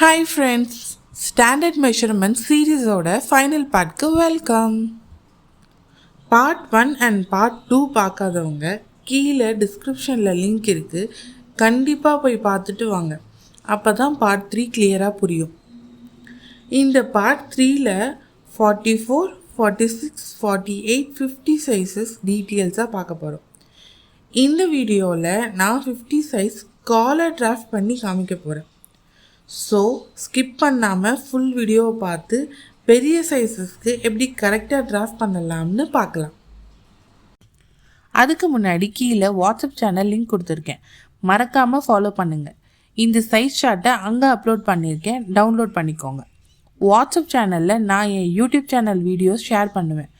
Hi friends, Standard Measurement சீரீஸோட final பார்ட்க்கு welcome. Part 1 and part 2 பார்க்காதவங்க கீழே டிஸ்கிரிப்ஷனில் லிங்க் இருக்குது, கண்டிப்பாக போய் பார்த்துட்டு வாங்க. அப்போ தான் பார்ட் 3 கிளியராக புரியும். இந்த பார்ட் 3ல் 44, 46, 48, 50 சைஸஸ் டீட்டெயில்ஸாக பார்க்க போகிறோம். இந்த வீடியோவில் நான் 50 சைஸ் காலர் டிராஃப்ட் பண்ணி காமிக்க போகிறேன். ஸோ ஸ்கிப் பண்ணாமல் ஃபுல் வீடியோவை பார்த்து பெரிய சைஸஸ்க்கு எப்படி கரெக்டாக டிராஃப்ட் பண்ணலாம்னு பார்க்கலாம். அதுக்கு முன்னாடி கீழே வாட்ஸ்அப் சேனல் லிங்க் கொடுத்துருக்கேன், மறக்காமல் ஃபாலோ பண்ணுங்கள். இந்த சைஸ் சார்ட்டை அங்கே அப்லோட் பண்ணியிருக்கேன், டவுன்லோட் பண்ணிக்கோங்க. வாட்ஸ்அப் சேனலில் நான் என் யூடியூப் சேனல் வீடியோஸ் ஷேர் பண்ணுவேன்.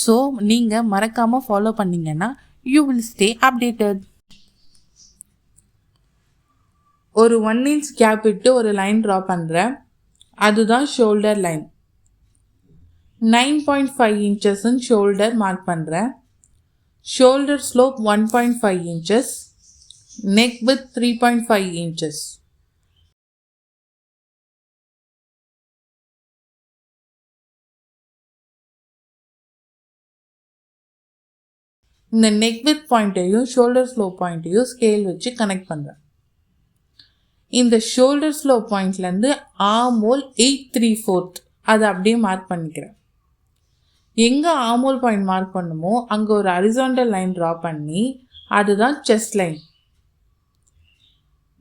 ஸோ நீங்கள் மறக்காமல் ஃபாலோ பண்ணிங்கன்னா யூ வில் ஸ்டே அப்டேட்டட். ஒரு 1 inch கேப் விட்டு ஒரு லைன் ட்ரா பண்ணுறேன், அதுதான் ஷோல்டர் லைன். 9.5 inchesன்னு ஷோல்டர் மார்க் பண்ணுறேன். Shoulder slope 1.5 inches, neck width 3.5 inches. இந்த நெக் வித் பாயிண்ட்டையும் ஷோல்டர் ஸ்லோப் பாயிண்ட்டையும் ஸ்கேல் வச்சு கனெக்ட் பண்ணுறேன். இந்த ஷோல்டர் ஸ்லோப் பாயிண்ட்லேருந்து ஆமோல் 8/3/4 அதை அப்படியே மார்க் பண்ணிக்கிறேன். எங்கே ஆமோல் பாயிண்ட் மார்க் பண்ணுமோ அங்கே ஒரு ஹரிசாண்டல் லைன் ட்ரா பண்ணி அதுதான் செஸ்ட் லைன்.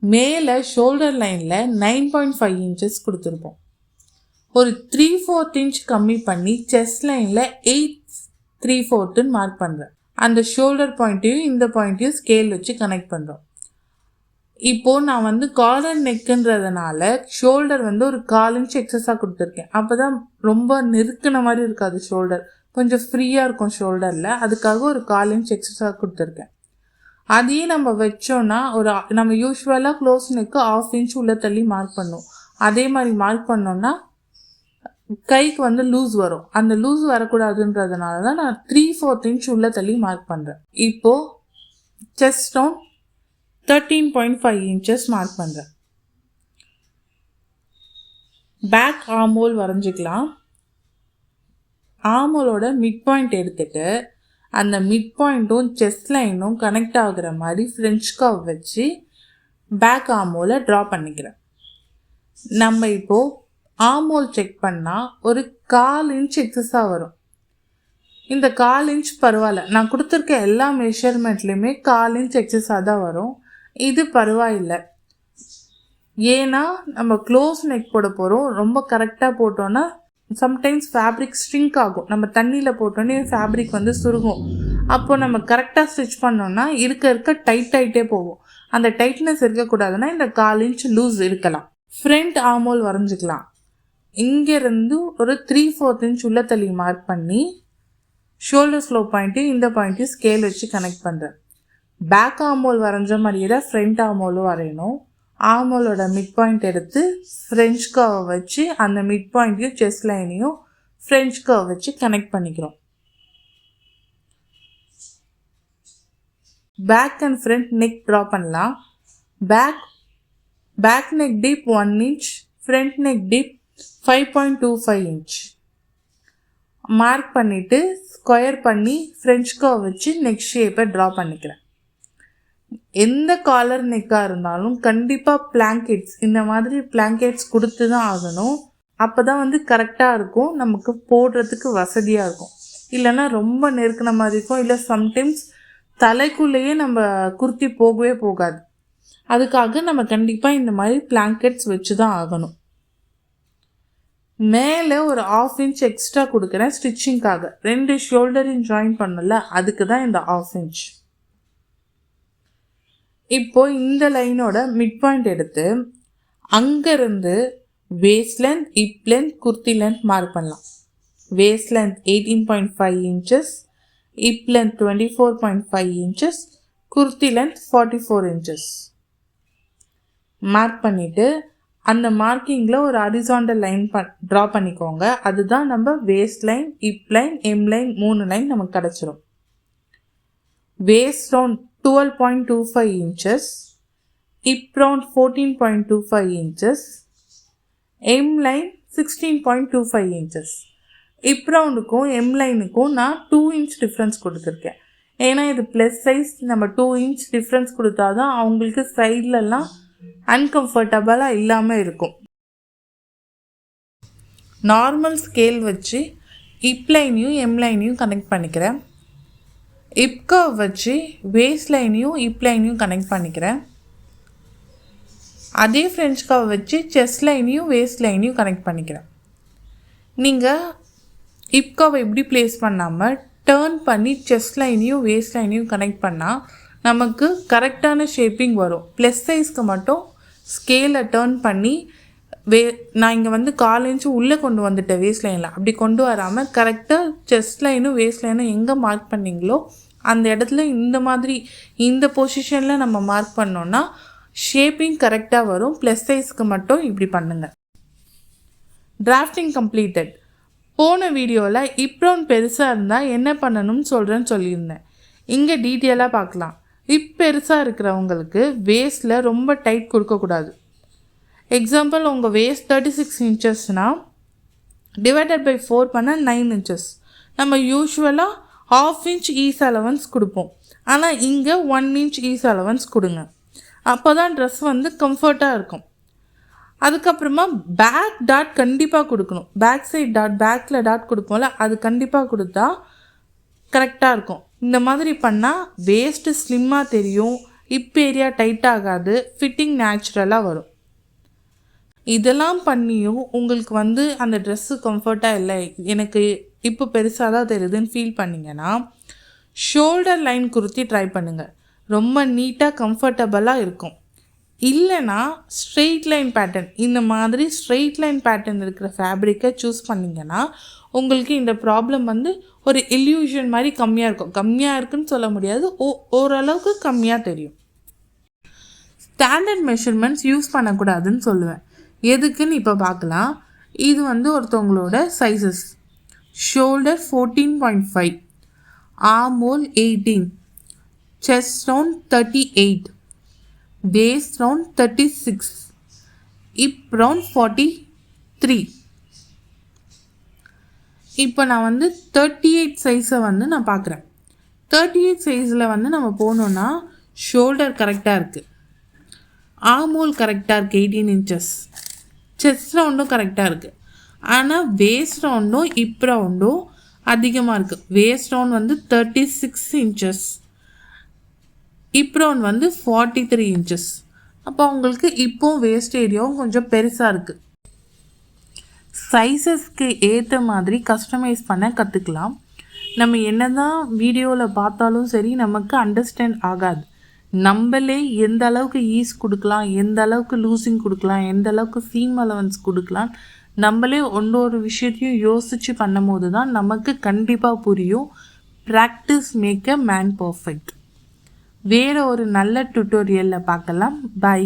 மேலே ஷோல்டர் லைனில் 9.5 inches கொடுத்துருப்போம். ஒரு 3/4 inch கம்மி பண்ணி செஸ்ட் லைனில் 8/3/4 மார்க் பண்ணுறேன். அந்த ஷோல்டர் பாயிண்ட்டையும் இந்த பாயிண்ட்டையும் ஸ்கேல் வச்சு கனெக்ட் பண்ணுறோம். இப்போது நான் காலர் நெக்குன்றதுனால ஷோல்டர் ஒரு 1/4 inch எக்ஸஸாக கொடுத்துருக்கேன். அப்போ தான் ரொம்ப நெருக்கின மாதிரி இருக்காது, ஷோல்டர் கொஞ்சம் ஃப்ரீயாக இருக்கும் ஷோல்டரில். அதுக்காக ஒரு 1/4 inch எக்ஸஸாக கொடுத்துருக்கேன். அதையே நம்ம வச்சோன்னா நம்ம யூஸ்வலாக க்ளோஸ் நெக்கு 1/2 inch உள்ளே தள்ளி மார்க் பண்ணுவோம். அதே மாதிரி மார்க் பண்ணோன்னா கைக்கு லூஸ் வரும். அந்த லூஸ் வரக்கூடாதுன்றதுனால தான் நான் 3/4 inch உள்ளே தள்ளி மார்க் பண்ணுறேன். இப்போது செஸ்ட் ரவுண்ட் 13.5 inches மார்க் பண்ணுறேன். பேக் ஆமோல் வரைஞ்சிக்கலாம். ஆமோலோட மிட் பாயிண்ட் எடுத்துகிட்டு அந்த மிட் பாயிண்ட்டும் செஸ்ட் லைனும் கனெக்ட் ஆகுற மாதிரி ஃப்ரெஞ்ச் கர்வ் வச்சு பேக் ஆமோலை ட்ரா பண்ணிக்கிறேன். நம்ம இப்போது ஆமோல் செக் பண்ணால் ஒரு 1/4 inch எக்ஸஸாக வரும். இந்த 1/4 inch பரவாயில்ல, நான் கொடுத்துருக்க எல்லா மெஷர்மெண்ட்லேயுமே 1/4 inch எக்ஸஸாக தான் வரும். இது பரவாயில்லை, ஏன்னா நம்ம க்ளோஸ் நெக் போட போகிறோம். ரொம்ப கரெக்டாக போட்டோன்னா சம்டைம்ஸ் ஃபேப்ரிக் ஸ்ட்ரிங்க் ஆகும். நம்ம தண்ணியில் போட்டோன்னே ஃபேப்ரிக் சுருங்கும். அப்போது நம்ம கரெக்டாக ஸ்டிச் பண்ணோன்னா இருக்க டைட் ஆகிட்டே போகும். அந்த டைட்னஸ் இருக்கக்கூடாதுன்னா இந்த 1/4 inch லூஸ் இருக்கலாம். ஃப்ரண்ட் ஆமோல் வரைஞ்சிக்கலாம். இங்கேருந்து ஒரு 3/4 inch உள்ள தள்ளி மார்க் பண்ணி ஷோல்டர் ஸ்லோப் பாயிண்ட்டையும் இந்த பாயிண்ட்டையும் ஸ்கேல் வச்சு கனெக்ட் பண்ணுறேன். பேக் ஆமோல் வரைஞ்ச மாதிரியே தான் ஃப்ரண்ட் ஆமோலும் வரையணும். ஆமோலோட மிட் பாயிண்ட் எடுத்து ஃப்ரெஞ்ச் கர்வ் வச்சு அந்த மிட் பாயிண்ட்டையும் செஸ்ட் லைனையும் ஃப்ரெஞ்ச் கர்வ் வச்சு கனெக்ட் பண்ணிக்கிறோம். Back and front neck draw பண்ணலாம். Back neck deep 1 inch, front neck deep 5.25 inch mark பண்ணிவிட்டு ஸ்கொயர் பண்ணி ஃப்ரெஞ்ச் கர்வ் வச்சு நெக் ஷேப்பை ட்ரா பண்ணிக்கிறேன். எந்த காலர் நெக்காக இருந்தாலும் கண்டிப்பாக பிளாங்கெட்ஸ், இந்த மாதிரி பிளாங்கெட்ஸ் கொடுத்து தான் ஆகணும். அப்போ தான் கரெக்டாக இருக்கும், நமக்கு போடுறதுக்கு வசதியாக இருக்கும். இல்லைன்னா ரொம்ப நெருக்கின மாதிரி இருக்கும். இல்லை சம்டைம்ஸ் தலைக்குள்ளேயே நம்ம குர்த்தி போகவே போகாது. அதுக்காக நம்ம கண்டிப்பாக இந்த மாதிரி பிளாங்கெட்ஸ் வச்சு தான் ஆகணும். மேலே ஒரு 1/2 inch எக்ஸ்ட்ரா கொடுக்குறேன் ஸ்டிச்சிங்காக. 2 ஷோல்டரையும் ஜாயின் பண்ணல, அதுக்கு தான் இந்த 1/2 inch. இப்போது இந்த லைனோட மிட் பாயிண்ட் எடுத்து அங்கேருந்து waist length, hip length, kurti length mark பண்ணலாம். Waist length 18.5 inches, hip length 24.5 inches, kurti length 44 inches mark பண்ணிவிட்டு அந்த மார்க்கிங்கில் ஒரு ஹரிசாண்டல் லைன் ட்ரா பண்ணிக்கோங்க. அதுதான் நம்ம waste line, hip line, M line 3 line நமக்கு கிடச்சிரும். Waste round 12.25 inches, hip round 14.25 inches, M line 16.25 inches. இப் ரவுண்டுக்கும் எம் லைனுக்கும் நான் 2 inch டிஃப்ரென்ஸ் கொடுத்துருக்கேன். ஏன்னா இது ப்ளஸ் சைஸ், நம்ம 2 inch டிஃப்ரென்ஸ் கொடுத்தா தான் அவங்களுக்கு சைட்லலாம் அன்கம்ஃபர்டபுளாக இல்லாமல் இருக்கும். நார்மல் ஸ்கேல் வச்சு இப் லைனையும் எம் லைனையும் கனெக்ட் பண்ணிக்கிறேன். இப் கர்வ் வச்சு வேஸ்ட் லைனையும் இப் லைனையும் கனெக்ட் பண்ணிக்கிறேன். அதே ஃப்ரெஞ்ச் கர்வ் வச்சு செஸ்ட் லைனையும் வேஸ்ட் லைனையும் கனெக்ட் பண்ணிக்கிறேன். நீங்கள் இப் கர்வ் எப்படி ப்ளேஸ் பண்ணாமல் டேர்ன் பண்ணி செஸ்ட் லைனையும் வேஸ்ட் லைனையும் கனெக்ட் பண்ணால் நமக்கு கரெக்டான ஷேப்பிங் வரும். ப்ளஸ் சைஸ்க்கு மட்டும் ஸ்கேலை டேர்ன் பண்ணி நான் இங்கே வந்து 4 inch உள்ளே கொண்டு வந்துட்டேன் வேஸ்ட் லைனில். அப்படி கொண்டு வராமல் கரெக்டாக செஸ்ட் லைனும் வேஸ்ட் லைனும் எங்கே மார்க் பண்ணிங்களோ அந்த இடத்துல இந்த மாதிரி இந்த பொசிஷனில் நம்ம மார்க் பண்ணோன்னா ஷேப்பிங் கரெக்டாக வரும். ப்ளஸ் சைஸ்க்கு மட்டும் இப்படி பண்ணுங்கள். Drafting completed. போன வீடியோவில் இப் ரவுண்ட் பெருசாக இருந்தால் என்ன பண்ணணும்னு சொல்லியிருந்தேன். இங்கே டீட்டெயிலாக பார்க்கலாம். இப் பெருசாக இருக்கிறவங்களுக்கு வேஸ்ட்டில் ரொம்ப டைட் கொடுக்கக்கூடாது. எக்ஸாம்பிள், உங்கள் வேஸ்ட் 36 inchesனால் டிவைடட் பை 4 பண்ணால் 9 inches. நம்ம யூஸ்வலாக 1/2 inch ஈஸ் அலவன்ஸ் கொடுப்போம். ஆனால் இங்கே 1 inch ஈஸ் அலவன்ஸ் கொடுங்க. அப்போ தான் ட்ரெஸ் வந்து கம்ஃபர்ட்டாக இருக்கும். அதுக்கப்புறமா பேக் டாட் கண்டிப்பாக கொடுக்கணும். பேக் சைட் டாட், பேக்கில் டாட் கொடுப்போம்ல, அது கண்டிப்பாக கொடுத்தா கரெக்டாக இருக்கும். இந்த மாதிரி பண்ணால் வேஸ்ட்டு ஸ்லிம்மாக தெரியும், இப் ஏரியா டைட் ஆகாது, ஃபிட்டிங் நேச்சுரலாக வரும். இதெல்லாம் பண்ணியும் உங்களுக்கு வந்து அந்த ட்ரெஸ்ஸு கம்ஃபர்ட்டாக இல்லை, எனக்கு இப்போ பெருசாக தான் தெரியுதுன்னு ஃபீல் பண்ணிங்கன்னா ஷோல்டர் லைன் குர்த்தி ட்ரை பண்ணுங்கள். ரொம்ப நீட்டாக கம்ஃபர்டபுளாக இருக்கும். இல்லைனா ஸ்ட்ரெயிட் லைன் பேட்டர்ன், இந்த மாதிரி ஸ்ட்ரெயிட் லைன் பேட்டர்ன் இருக்கிற ஃபேப்ரிக்கை சூஸ் பண்ணிங்கன்னா உங்களுக்கு இந்த ப்ராப்ளம் வந்து ஒரு இல்யூஷன் மாதிரி கம்மியாக இருக்கும். கம்மியாக இருக்குன்னு சொல்ல முடியாது, ஓரளவுக்கு கம்மியாக தெரியும். ஸ்டாண்டர்ட் மெஷர்மெண்ட்ஸ் யூஸ் பண்ணக்கூடாதுன்னு சொல்லுவேன். எதுக்குன்னு இப்போ பார்க்கலாம். இது வந்து ஒருத்தவங்களோட sizes. Shoulder 14.5, arm whole 18, chest round 38, waist round 36, hip round 43. இப்போ நான் வந்து 38 சைஸை வந்து நான் பார்க்குறேன். 38 சைஸில் வந்து நம்ம போனோன்னா ஷோல்டர் கரெக்டாக இருக்குது, ஆர்ம் ஹோல் கரெக்டாக இருக்குது 18 inches, செஸ்ட் ரவுண்டும் கரெக்டாக இருக்குது. ஆனால் வேஸ்ட் ரவுண்டும் ஹிப் ரவுண்டும் அதிகமாக இருக்குது. வேஸ்ட் ரவுண்ட் வந்து 36 inches, ஹிப் ரவுண்ட் வந்து 43 inches. அப்போ அவங்களுக்கு இப்போவும் வேஸ்ட் ஏரியாவும் கொஞ்சம் பெருசாக இருக்குது. சைஸஸ்க்கு ஏற்ற மாதிரி கஸ்டமைஸ் பண்ண கற்றுக்கலாம். நம்ம என்ன தான் வீடியோவில் பார்த்தாலும் சரி நமக்கு அண்டர்ஸ்டாண்ட் ஆகாது. நம்மளே எந்த அளவுக்கு ஈஸ் கொடுக்கலாம், எந்த அளவுக்கு லூசிங் கொடுக்கலாம், எந்த அளவுக்கு சீம் அலவன்ஸ் கொடுக்கலாம், நம்மளே ஒன்றொரு விஷயத்தையும் யோசித்து பண்ணும் போது தான் நமக்கு கண்டிப்பாக புரியும். Practice make a man perfect. வேறு ஒரு நல்ல டுட்டோரியலில் பார்க்கலாம். பை.